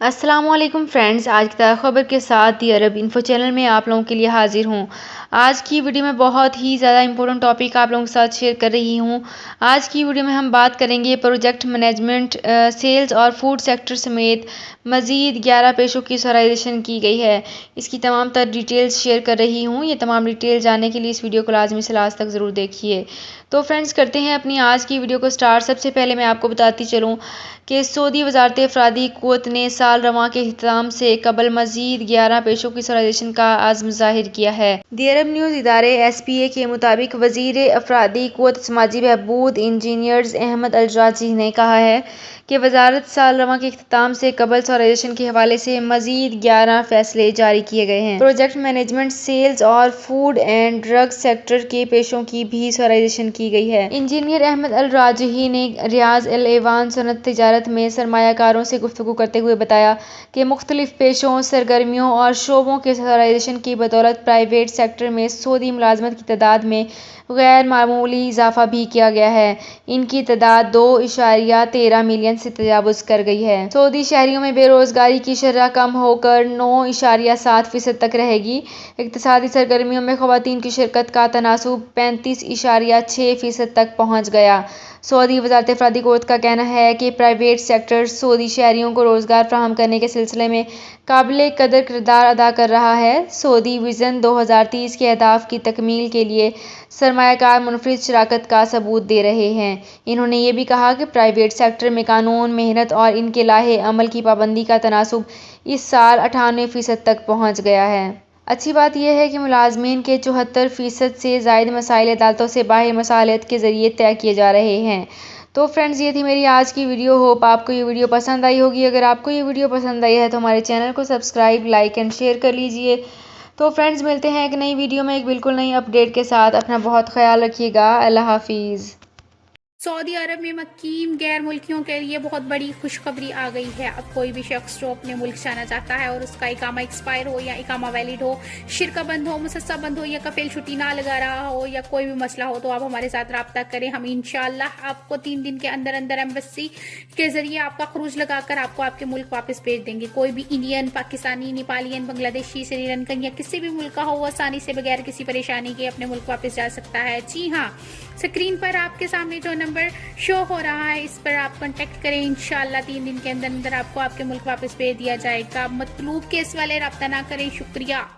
السلام علیکم فرینڈز، آج کی تازہ خبر کے ساتھ دی عرب انفو چینل میں آپ لوگوں کے لیے حاضر ہوں۔ آج کی ویڈیو میں بہت ہی زیادہ امپورٹنٹ ٹاپک آپ لوگوں کے ساتھ شیئر کر رہی ہوں۔ آج کی ویڈیو میں ہم بات کریں گے پروجیکٹ مینجمنٹ، سیلز اور فوڈ سیکٹر سمیت مزید 11 پیشوں کی سرائزیشن کی گئی ہے۔ اس کی تمام تر ڈیٹیلز شیئر کر رہی ہوں۔ یہ تمام ڈیٹیل جاننے کے لیے اس ویڈیو کو لازمی سے لاسٹ تک ضرور دیکھیے۔ تو فرینڈز کرتے ہیں اپنی آج کی ویڈیو کو سٹارٹ۔ سب سے پہلے میں آپ کو بتاتی چلوں کہ سعودی وزارت افرادی قوت نے سال رواں کے اختتام سے قبل مزید 11 پیشوں کی سرائزیشن کا عزم ظاہر کیا ہے۔ دی عرب نیوز ادارے ایس پی اے کے مطابق وزیر افرادی قوت سماجی بہبود انجینئر احمد الراجحی نے کہا ہے کہ وزارت سال رواں کے اختتام سے قبل سرائزیشن کے حوالے سے مزید 11 فیصلے جاری کیے گئے ہیں۔ پروجیکٹ مینجمنٹ، سیلز اور فوڈ اینڈ ڈرگ سیکٹر کے پیشوں کی بھی سرائزیشن کی گئی ہے۔ انجینئر احمد الراجحی نے ریاض الایوان صنعت تجارت میں سرمایہ کاروں سے گفتگو کرتے ہوئے بتایا کہ مختلف پیشوں، سرگرمیوں اور شعبوں کے سرائزیشن کی بدولت پرائیویٹ سیکٹر میں سعودی ملازمت کی تعداد میں غیر معمولی اضافہ بھی کیا گیا ہے۔ ان کی تعداد 2.13 ملین سے تجاوز کر گئی ہے۔ سعودی شہریوں میں بے روزگاری کی شرح کم ہو کر 9.7% تک رہے گی۔ اقتصادی سرگرمیوں میں خواتین کی شرکت کا تناسب 35.6% تک پہنچ گیا۔ سعودی وزارت افرادی قوت کا کہنا ہے کہ پرائیویٹ سیکٹر سعودی شہریوں کو روزگار فراہم کرنے کے سلسلے میں قابل قدر کردار ادا کر رہا ہے۔ سعودی وژن 2030 کے اہداف کی تکمیل کے لیے سرمایہ کار منفرد شراکت کا ثبوت دے رہے ہیں۔ انہوں نے یہ بھی کہا کہ پرائیویٹ سیکٹر میں قانون، محنت اور ان کے لائحہ عمل کی پابندی کا تناسب اس سال 98% تک پہنچ گیا ہے۔ اچھی بات یہ ہے کہ ملازمین کے 74% سے زائد مسائل عدالتوں سے باہر مصالحت کے ذریعے طے کیے جا رہے ہیں۔ تو فرینڈز یہ تھی میری آج کی ویڈیو۔ ہوپ آپ کو یہ ویڈیو پسند آئی ہوگی۔ اگر آپ کو یہ ویڈیو پسند آئی ہے تو ہمارے چینل کو سبسکرائب، لائک اینڈ شیئر کر لیجئے۔ تو فرینڈز ملتے ہیں ایک نئی ویڈیو میں ایک بالکل نئی اپڈیٹ کے ساتھ۔ اپنا بہت خیال رکھیے گا۔ اللہ حافظ۔ سعودی عرب میں مقیم غیر ملکیوں کے لیے بہت بڑی خوشخبری آ گئی ہے۔ اب کوئی بھی شخص جو اپنے ملک جانا چاہتا ہے اور اس کا اقامہ ایکسپائر ہو یا اقامہ ویلڈ ہو، شرکہ بند ہو، مسسہ بند ہو یا کفیل چھٹی نہ لگا رہا ہو یا کوئی بھی مسئلہ ہو تو آپ ہمارے ساتھ رابطہ کریں۔ ہم انشاءاللہ آپ کو 3 دن کے اندر اندر ایمبیسی کے ذریعے آپ کا خروج لگا کر آپ کو آپ کے ملک واپس بھیج دیں گے۔ کوئی بھی انڈین، پاکستانی، نیپالین، بنگلہ دیشی، سری لنکن یا کسی بھی ملک کا ہو، وہ آسانی سے بغیر کسی پریشانی کے اپنے ملک واپس جا سکتا ہے۔ جی ہاں، اسکرین پر آپ کے سامنے جو نمبر شو ہو رہا ہے اس پر آپ کنٹیکٹ کریں۔ انشاءاللہ 3 دن کے اندر اندر آپ کو آپ کے ملک واپس بھیج دیا جائے گا۔ مطلوب کیس والے رابطہ نہ کریں۔ شکریہ۔